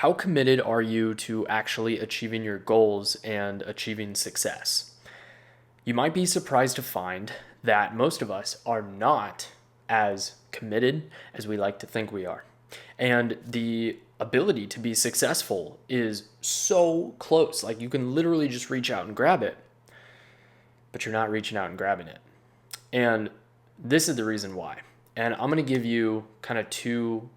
How committed are you to actually achieving your goals and achieving success? You might be surprised to find that most of us are not as committed as we like to think we are. And the ability to be successful is so close. Like you can literally just reach out and grab it, but you're not reaching out and grabbing it. And this is the reason why. And I'm going to give you kind of two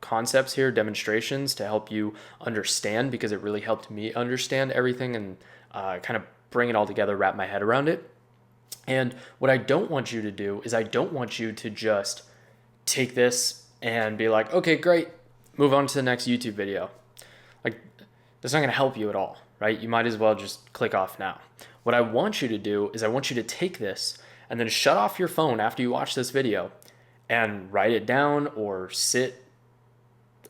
concepts here, demonstrations to help you understand, because it really helped me understand everything and kind of bring it all together, wrap my head around it. And what I don't want you to do is I don't want you to just take this and be like, okay, great, move on to the next YouTube video. Like, that's not going to help you at all, right? You might as well just click off now. What I want you to do is I want you to take this and then shut off your phone after you watch this video and write it down or sit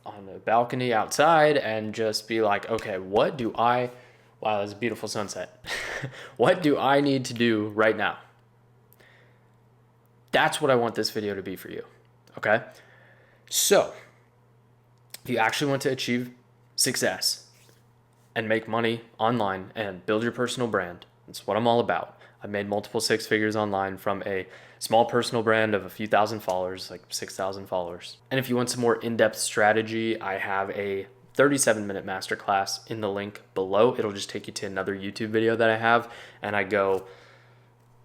on the balcony outside and just be like, okay, wow, that's a beautiful sunset. What do I need to do right now? That's what I want this video to be for you, okay? So, if you actually want to achieve success and make money online and build your personal brand, that's what I'm all about. I've made multiple six figures online from a small personal brand of a few thousand followers, like 6,000 followers. And if you want some more in-depth strategy, I have a 37-minute masterclass in the link below. It'll just take you to another YouTube video that I have, and I go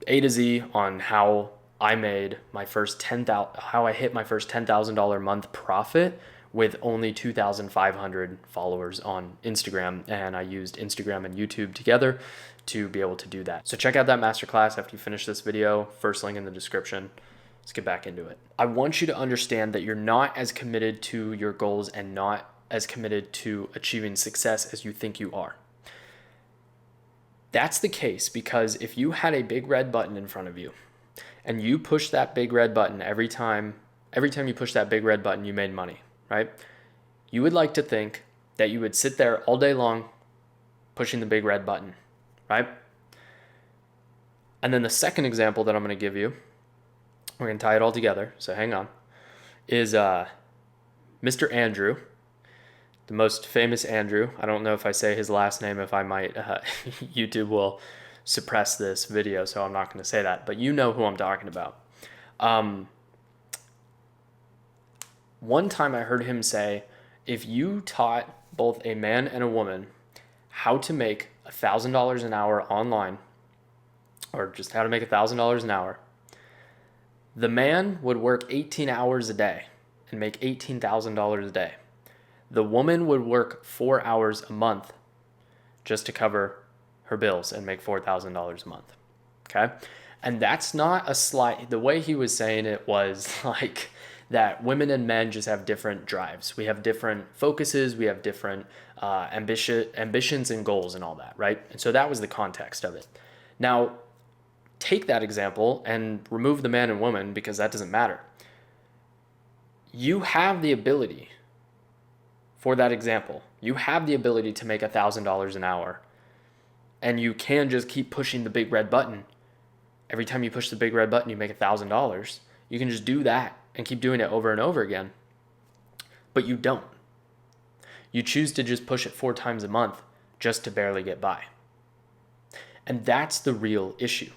A to Z on how I made my first how I hit my first $10,000 a month profit with only 2,500 followers on Instagram. And I used Instagram and YouTube together to be able to do that. So check out that masterclass after you finish this video. First link in the description. Let's get back into it. I want you to understand that you're not as committed to your goals and not as committed to achieving success as you think you are. That's the case because if you had a big red button in front of you and you push that big red button every time you push that big red button, you made money, right? You would like to think that you would sit there all day long pushing the big red button, right? And then the second example that I'm going to give you, we're going to tie it all together, so hang on, is Mr. Andrew, the most famous Andrew. I don't know if I say his last name, if I might, YouTube will suppress this video, so I'm not going to say that, but you know who I'm talking about. One time I heard him say, if you taught both a man and a woman how to make $1,000 an hour online, or just how to make $1,000 an hour, the man would work 18 hours a day and make $18,000 a day. The woman would work 4 hours a month just to cover her bills and make $4,000 a month. Okay? And that's not a slight, the way he was saying it was like that women and men just have different drives. We have different focuses, we have different ambitions and goals and all that, right? And so that was the context of it. Now, take that example and remove the man and woman because that doesn't matter. You have the ability, for that example, you have the ability to make $1,000 an hour, and you can just keep pushing the big red button. Every time you push the big red button, you make $1,000. You can just do that and keep doing it over and over again. But you don't. You choose to just push it 4 times a month just to barely get by. And that's the real issue,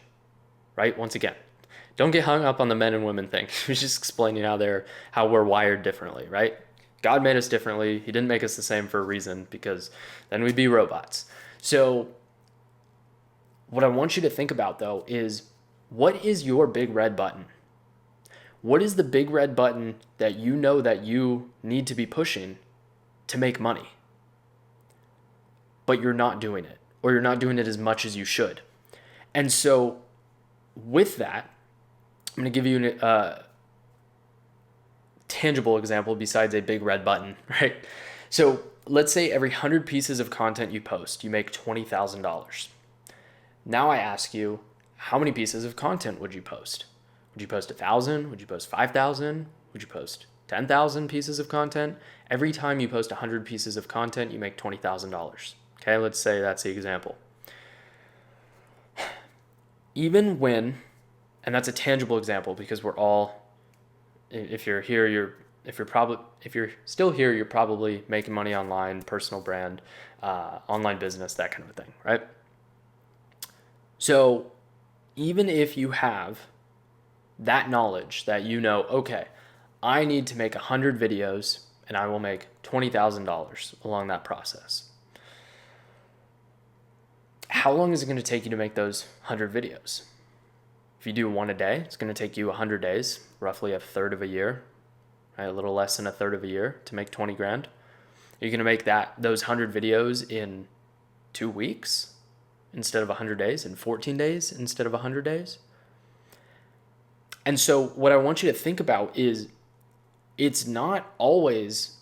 right? Once again, don't get hung up on the men and women thing. He's just explaining how we're wired differently, right? God made us differently. He didn't make us the same for a reason, because then we'd be robots. So what I want you to think about, though, is what is your big red button? What is the big red button that you know that you need to be pushing to make money, but you're not doing it, or you're not doing it as much as you should? And so with that, I'm going to give you a tangible example besides a big red button, right? So let's say every 100 pieces of content you post, you make $20,000. Now I ask you, how many pieces of content would you post? Would you post 1,000? Would you post 5,000? Would you post 10,000 pieces of content? Every time you post 100 pieces of content, you make $20,000. Okay, let's say that's the example. Even when, and that's a tangible example because we're all, if you're here, you're if you're still here, you're probably making money online, personal brand, online business, that kind of a thing, right? So even if you have that knowledge that okay, I need to make 100 videos and I will make $20,000 along that process. How long is it going to take you to make those 100 videos? If you do one a day, it's going to take you 100 days, roughly a third of a year, right? A little less than a third of a year to make 20 grand. You're going to make those 100 videos in 2 weeks instead of 100 days, in 14 days instead of 100 days. And so what I want you to think about is it's not always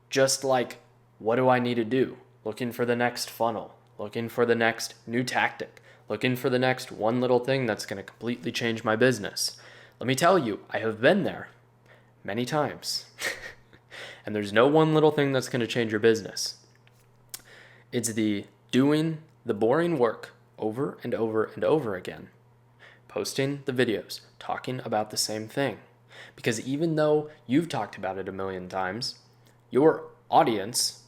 just like, what do I need to do? Looking for the next funnel, looking for the next new tactic, looking for the next one little thing that's going to completely change my business. Let me tell you, I have been there many times. And there's no one little thing that's going to change your business. It's the doing the boring work over and over and over again. Posting the videos, talking about the same thing. Because even though you've talked about it a million times, your audience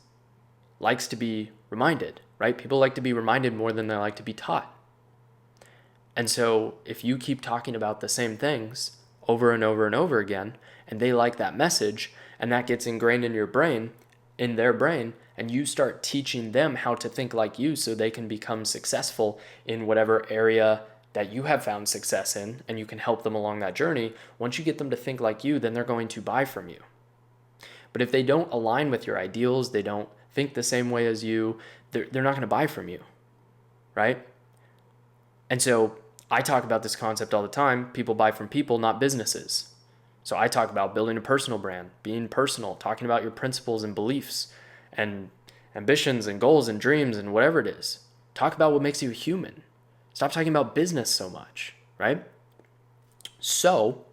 likes to be reminded, right? People like to be reminded more than they like to be taught. And so if you keep talking about the same things over and over and over again, and they like that message, and that gets ingrained in their brain, and you start teaching them how to think like you so they can become successful in whatever area that you have found success in, and you can help them along that journey. Once you get them to think like you, then they're going to buy from you. But if they don't align with your ideals, they don't think the same way as you, they're not going to buy from you, right? And so I talk about this concept all the time. People buy from people, not businesses. So I talk about building a personal brand, being personal, talking about your principles and beliefs and ambitions and goals and dreams and whatever it is. Talk about what makes you a human. Stop talking about business so much, right? So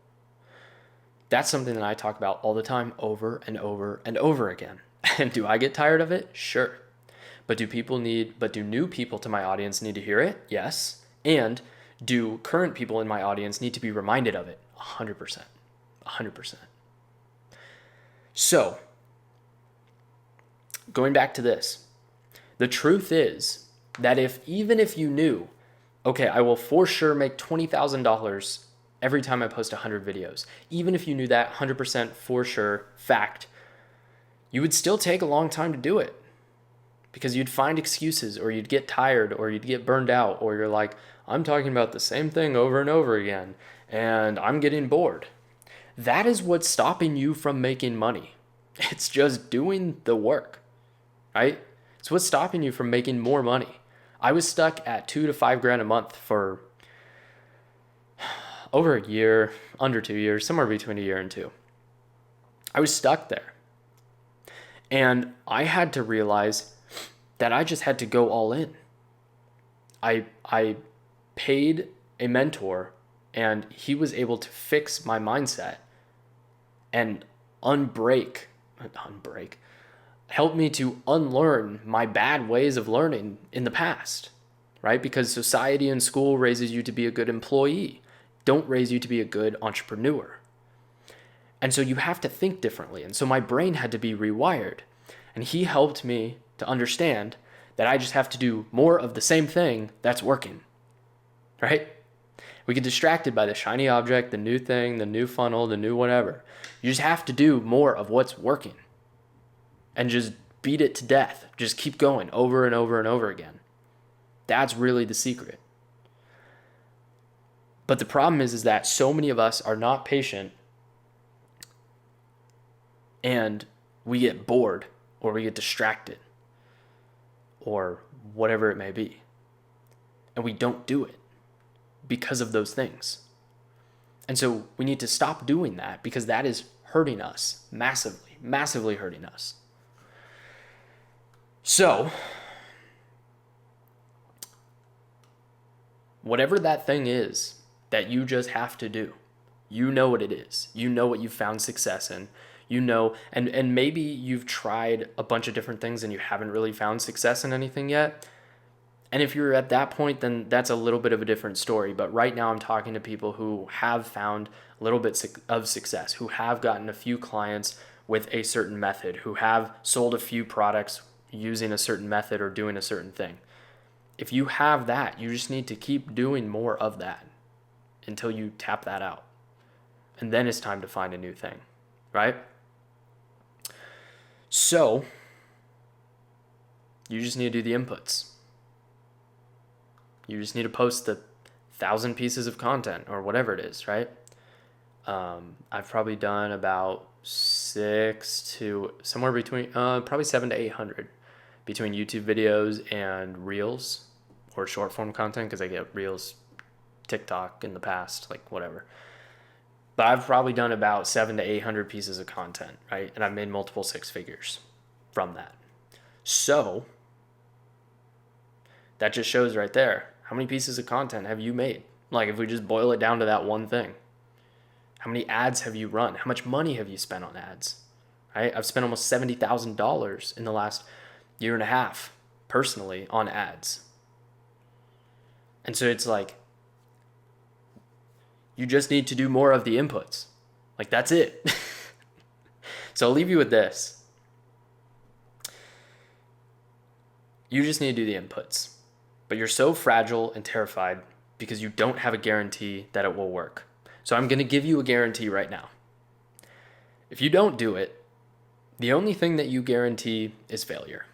that's something that I talk about all the time, over and over and over again. And do I get tired of it? Sure. But do new people to my audience need to hear it? Yes. And do current people in my audience need to be reminded of it? 100%. 100%. So, going back to this, the truth is that even if you knew, okay, I will for sure make $20,000 every time I post 100 videos, even if you knew that 100% for sure fact, you would still take a long time to do it because you'd find excuses, or you'd get tired, or you'd get burned out, or you're like, I'm talking about the same thing over and over again and I'm getting bored. That is what's stopping you from making money. It's just doing the work, right? It's what's stopping you from making more money. I was stuck at $2 to $5 grand a month for over a year, under 2 years, somewhere between a year and two. I was stuck there. And I had to realize that I just had to go all in. I paid a mentor, and he was able to fix my mindset and help me to unlearn my bad ways of learning in the past, right? Because society and school raises you to be a good employee, don't raise you to be a good entrepreneur. And so you have to think differently. And so my brain had to be rewired. And he helped me to understand that I just have to do more of the same thing that's working, right? We get distracted by the shiny object, the new thing, the new funnel, the new whatever. You just have to do more of what's working and just beat it to death. Just keep going over and over and over again. That's really the secret. But the problem is that so many of us are not patient, and we get bored, or we get distracted, or whatever it may be. And we don't do it because of those things. And so we need to stop doing that, because that is hurting us massively, massively hurting us. So, whatever that thing is that you just have to do, you know what it is. You know what you've found success in. You know, and maybe you've tried a bunch of different things and you haven't really found success in anything yet. And if you're at that point, then that's a little bit of a different story. But right now, I'm talking to people who have found a little bit of success, who have gotten a few clients with a certain method, who have sold a few products using a certain method or doing a certain thing. If you have that, you just need to keep doing more of that until you tap that out. And then it's time to find a new thing, right? So you just need to do the inputs. You just need to post the 1,000 pieces of content or whatever it is, right? I've probably done about 6 to somewhere between probably 7 to 800 between YouTube videos and Reels or short form content, because I get Reels, TikTok in the past, like whatever. But I've probably done about 7 to 800 pieces of content, right? And I've made multiple 6 figures from that. So that just shows right there, how many pieces of content have you made? Like if we just boil it down to that one thing. How many ads have you run? How much money have you spent on ads? Right? I've spent almost $70,000 in the last year and a half personally on ads. And so it's like, you just need to do more of the inputs. Like that's it. So I'll leave you with this. You just need to do the inputs. But you're so fragile and terrified because you don't have a guarantee that it will work. So I'm going to give you a guarantee right now. If you don't do it, the only thing that you guarantee is failure.